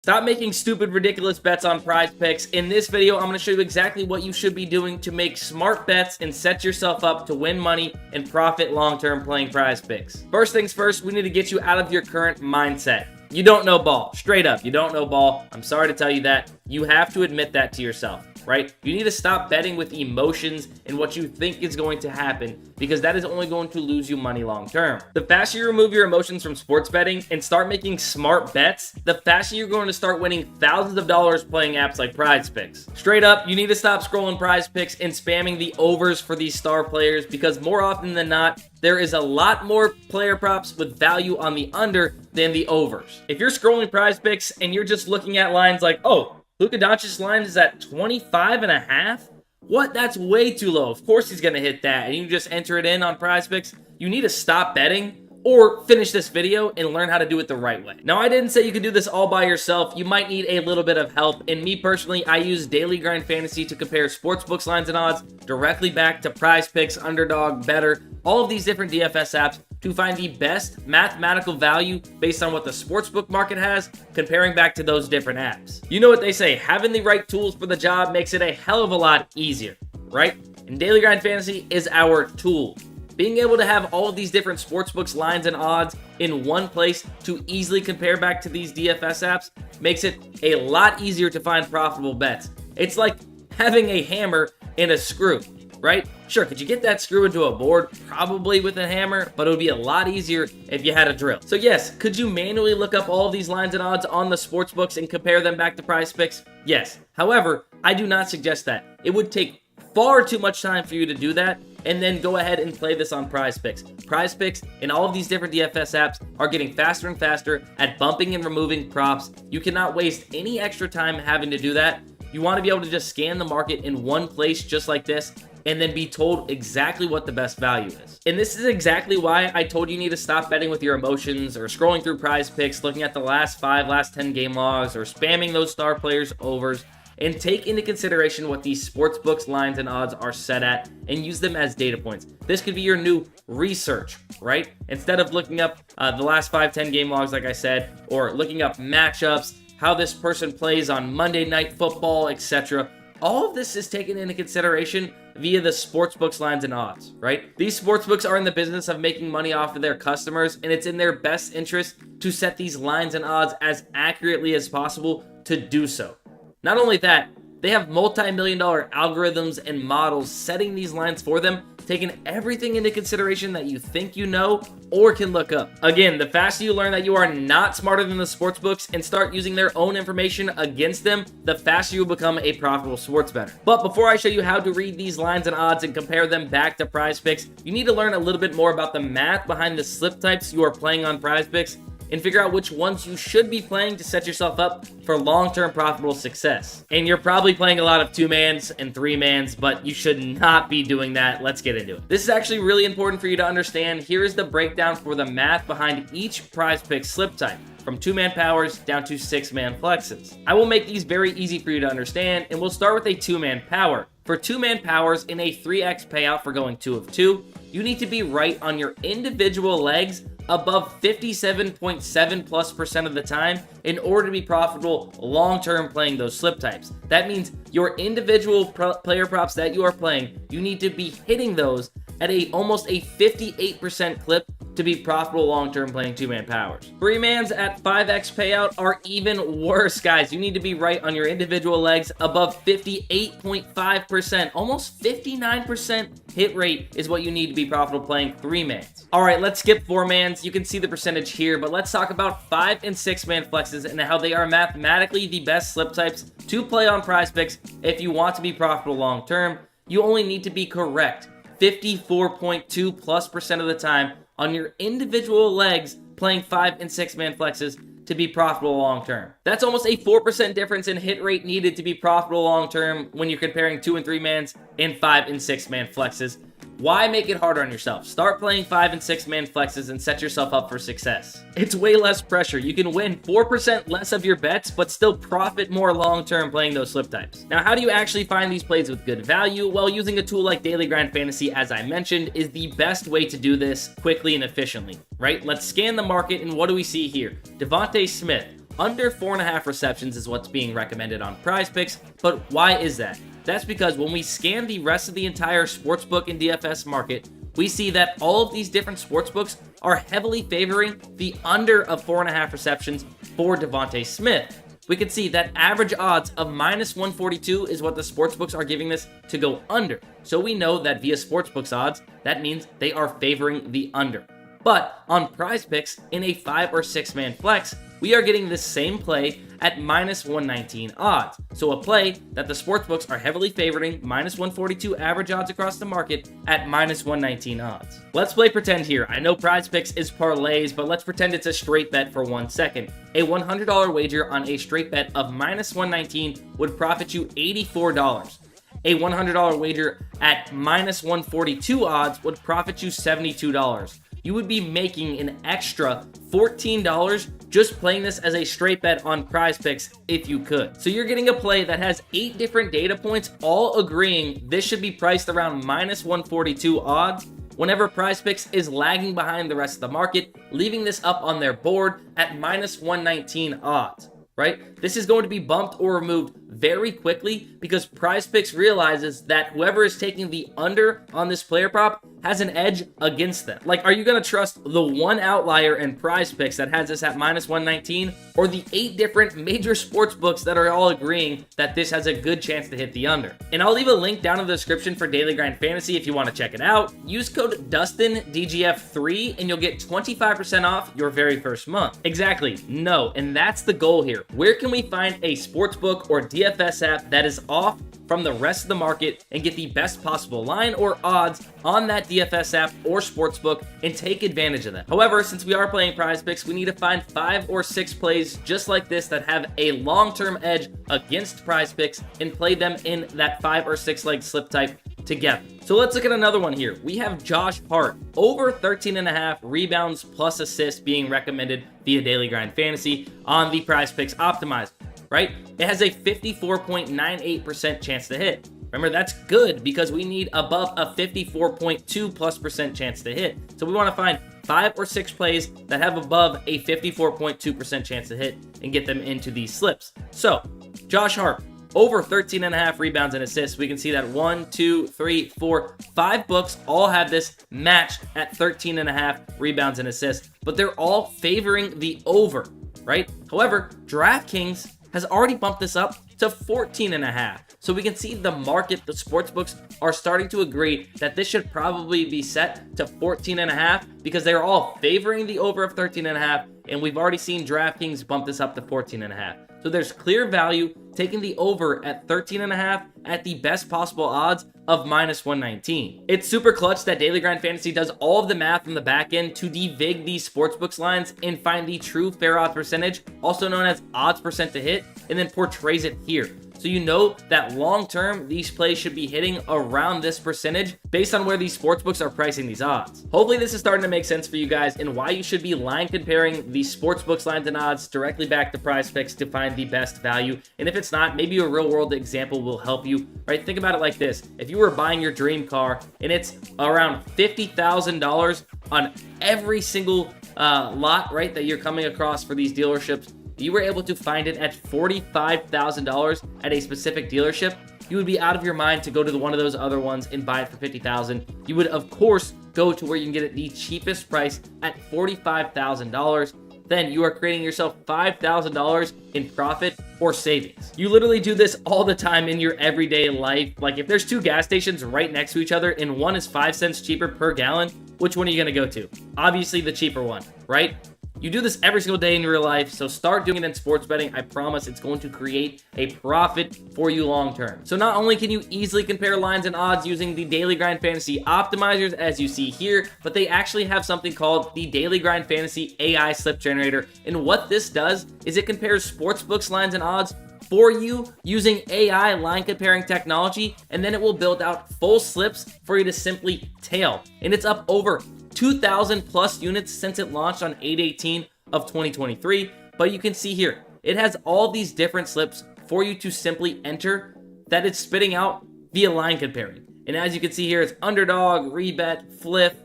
Stop making stupid, ridiculous bets on PrizePicks. In this video, I'm going to show you exactly what you should be doing to make smart bets and set yourself up to win money and profit long-term playing PrizePicks. First things first, we need to get you out of your current mindset. You don't know ball. Straight up, you don't know ball. I'm sorry to tell you that. You have to admit that to yourself, right? You need to stop betting with emotions and what you think is going to happen, because that is only going to lose you money long term. The faster you remove your emotions from sports betting and start making smart bets, the faster you're going to start winning thousands of dollars playing apps like PrizePicks. Straight up, you need to stop scrolling PrizePicks and spamming the overs for these star players, because more often than not, there is a lot more player props with value on the under than the overs. If you're scrolling PrizePicks and you're just looking at lines like, oh, Luka Doncic's line is at 25.5? What? That's way too low. Of course he's going to hit that, and you just enter it in on PrizePicks. You need to stop betting or finish this video and learn how to do it the right way. Now, I didn't say you could do this all by yourself. You might need a little bit of help. And me personally, I use Daily Grind Fantasy to compare sportsbooks, lines, and odds directly back to PrizePicks, Underdog, Better, all of these different DFS apps to find the best mathematical value based on what the sportsbook market has, comparing back to those different apps. You know what they say, having the right tools for the job makes it a hell of a lot easier, right? And Daily Grind Fantasy is our tool. Being able to have all of these different sportsbooks, lines, and odds in one place to easily compare back to these DFS apps makes it a lot easier to find profitable bets. It's like having a hammer and a screw, right? Sure, could you get that screw into a board? Probably with a hammer, but it would be a lot easier if you had a drill. So yes, could you manually look up all of these lines and odds on the sportsbooks and compare them back to PrizePicks? Yes. However, I do not suggest that. It would take far too much time for you to do that and then go ahead and play this on PrizePicks. PrizePicks and all of these different DFS apps are getting faster and faster at bumping and removing props. You cannot waste any extra time having to do that. You want to be able to just scan the market in one place just like this and then be told exactly what the best value is. And this is exactly why I told you need to stop betting with your emotions or scrolling through PrizePicks, looking at the last 5, last 10 game logs, or spamming those star players overs, and take into consideration what these sports books, lines, and odds are set at and use them as data points. This could be your new research, right? Instead of looking up the last 5, 10 game logs, like I said, or looking up matchups, how this person plays on Monday Night Football, etc. All of this is taken into consideration via the sportsbooks, lines, and odds, right? These sportsbooks are in the business of making money off of their customers, and it's in their best interest to set these lines and odds as accurately as possible to do so. Not only that, they have multi-million-dollar algorithms and models setting these lines for them, taking everything into consideration that you think you know or can look up. Again, the faster you learn that you are not smarter than the sportsbooks and start using their own information against them, the faster you will become a profitable sports bettor. But before I show you how to read these lines and odds and compare them back to PrizePicks, you need to learn a little bit more about the math behind the slip types you are playing on PrizePicks and figure out which ones you should be playing to set yourself up for long-term profitable success. And you're probably playing a lot of 2-mans and 3-mans, but you should not be doing that. Let's get into it. This is actually really important for you to understand. Here is the breakdown for the math behind each PrizePicks slip type, from 2-man powers down to 6-man flexes. I will make these very easy for you to understand, and we'll start with a 2-man power. For 2-man powers in a 3x payout for going 2 of 2, you need to be right on your individual legs above 57.7% of the time in order to be profitable long-term playing those slip types. That means your individual player props that you are playing, you need to be hitting those at almost a 58% clip to be profitable long-term playing 2-man powers. 3-mans at 5x payout are even worse, guys. You need to be right on your individual legs above 58.5%. Almost 59% hit rate is what you need to be profitable playing 3-mans. All right, let's skip 4-mans. You can see the percentage here, but let's talk about 5 and 6-man flexes and how they are mathematically the best slip types to play on PrizePicks if you want to be profitable long-term. You only need to be correct 54.2% of the time on your individual legs playing 5 and 6-man flexes to be profitable long-term. That's almost a 4% difference in hit rate needed to be profitable long-term when you're comparing 2 and 3-mans and 5 and 6-man flexes. Why make it harder on yourself? Start playing 5 and 6-man flexes and set yourself up for success. It's way less pressure. You can win 4% less of your bets, but still profit more long-term playing those slip types. Now, how do you actually find these plays with good value? Well, using a tool like Daily Grind Fantasy, as I mentioned, is the best way to do this quickly and efficiently, right? Let's scan the market, and what do we see here? Devontae Smith, Under 4.5 receptions is what's being recommended on PrizePicks, but why is that? That's because when we scan the rest of the entire sportsbook and DFS market, we see that all of these different sportsbooks are heavily favoring the under of 4.5 receptions for Devontae Smith. We can see that average odds of -142 is what the sportsbooks are giving this to go under. So we know that via sportsbooks odds, that means they are favoring the under. But on PrizePicks, in a 5 or 6 man flex, we are getting the same play at -119 odds. So a play that the sportsbooks are heavily favoring, -142 average odds across the market at -119 odds. Let's play pretend here. I know PrizePicks is parlays, but let's pretend it's a straight bet for 1 second. A $100 wager on a straight bet of -119 would profit you $84. A $100 wager at -142 odds would profit you $72. You would be making an extra $14 just playing this as a straight bet on PrizePicks if you could. So you're getting a play that has 8 different data points all agreeing this should be priced around -142 odds whenever PrizePicks is lagging behind the rest of the market, leaving this up on their board at -119 odds. Right? This is going to be bumped or removed very quickly because PrizePicks realizes that whoever is taking the under on this player prop has an edge against them. Like, are you going to trust the one outlier in PrizePicks that has this at -119 or the 8 different major sports books that are all agreeing that this has a good chance to hit the under? And I'll leave a link down in the description for Daily Grind Fantasy if you want to check it out. Use code DustinDGF3 and you'll get 25% off your very first month. Exactly. No, and that's the goal here. Where can we find a sportsbook or DFS app that is off from the rest of the market and get the best possible line or odds on that DFS app or sportsbook and take advantage of that? However, since we are playing PrizePicks, we need to find 5 or 6 plays just like this that have a long-term edge against PrizePicks and play them in that 5 or 6 leg slip type together. So let's look at another one here. We have Josh Hart, over 13.5 rebounds plus assists being recommended via Daily Grind Fantasy on the PrizePicks Optimizer, right? It has a 54.98% chance to hit. Remember, that's good because we need above a 54.2+% chance to hit. So we want to find 5 or 6 plays that have above a 54.2% chance to hit and get them into these slips. So Josh Hart, over 13.5 rebounds and assists. We can see that 1, 2, 3, 4, 5 books all have this matched at 13.5 rebounds and assists, but they're all favoring the over, right? However, DraftKings has already bumped this up to 14.5. So we can see the market, the sportsbooks are starting to agree that this should probably be set to 14.5 because they're all favoring the over of 13.5, and we've already seen DraftKings bump this up to 14.5. So there's clear value taking the over at 13.5 at the best possible odds of -119. It's super clutch that Daily Grind Fantasy does all of the math on the back end to devig these sportsbooks lines and find the true fair odds percentage, also known as odds percent to hit, and then portrays it here. So you know that long term, these plays should be hitting around this percentage based on where these sportsbooks are pricing these odds. Hopefully this is starting to make sense for you guys and why you should be line comparing these sportsbooks lines and odds directly back to PrizePicks to find the best value. And if it's not, maybe a real world example will help you, right? Think about it like this. If you were buying your dream car and it's around $50,000 on every single lot, right, that you're coming across for these dealerships, you were able to find it at $45,000 at a specific dealership, you would be out of your mind to go to one of those other ones and buy it for $50,000. You would, of course, go to where you can get it the cheapest price at $45,000. Then you are creating yourself $5,000 in profit or savings. You literally do this all the time in your everyday life. Like if there's 2 gas stations right next to each other and one is 5 cents cheaper per gallon, which one are you gonna go to? Obviously the cheaper one, right? You do this every single day in your life, so start doing it in sports betting. I promise it's going to create a profit for you long term. So not only can you easily compare lines and odds using the Daily Grind Fantasy optimizers as you see here, but they actually have something called the Daily Grind Fantasy AI Slip Generator. And what this does is it compares sportsbooks lines and odds for you using AI line comparing technology, and then it will build out full slips for you to simply tail. And it's up over 2,000 plus units since it launched on 8/18 of 2023. But you can see here, it has all these different slips for you to simply enter that it's spitting out via line comparing. And as you can see here, it's underdog, rebet, flip,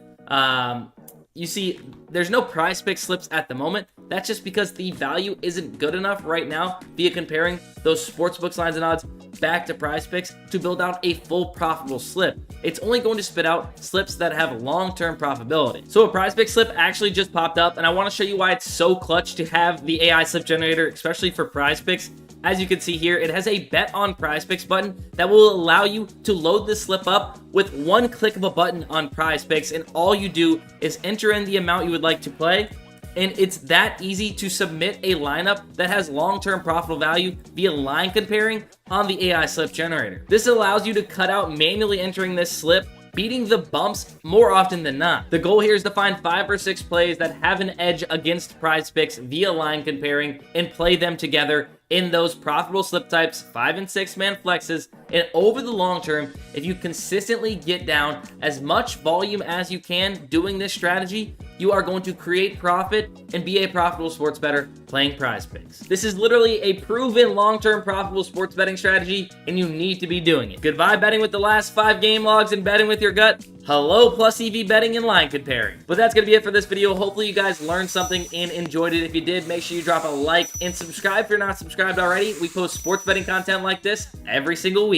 You see, there's no PrizePicks slips at the moment. That's just because the value isn't good enough right now via comparing those sportsbooks lines and odds back to PrizePicks to build out a full profitable slip. It's only going to spit out slips that have long-term profitability. So a PrizePicks slip actually just popped up, and I want to show you why it's so clutch to have the AI slip generator, especially for PrizePicks. As you can see here, it has a bet on PrizePicks button that will allow you to load this slip up with one click of a button on PrizePicks, and all you do is enter in the amount you would like to play, and it's that easy to submit a lineup that has long-term profitable value via line comparing on the AI slip generator. This allows you to cut out manually entering this slip, beating the bumps more often than not. The goal here is to find 5 or 6 plays that have an edge against PrizePicks via line comparing and play them together in those profitable slip types, 5 and 6 man flexes. And over the long term, if you consistently get down as much volume as you can doing this strategy, you are going to create profit and be a profitable sports bettor playing PrizePicks. This is literally a proven long-term profitable sports betting strategy, and you need to be doing it. Goodbye betting with the last 5 game logs and betting with your gut. Hello plus EV betting and line comparing. But that's going to be it for this video. Hopefully you guys learned something and enjoyed it. If you did, make sure you drop a like and subscribe if you're not subscribed already. We post sports betting content like this every single week.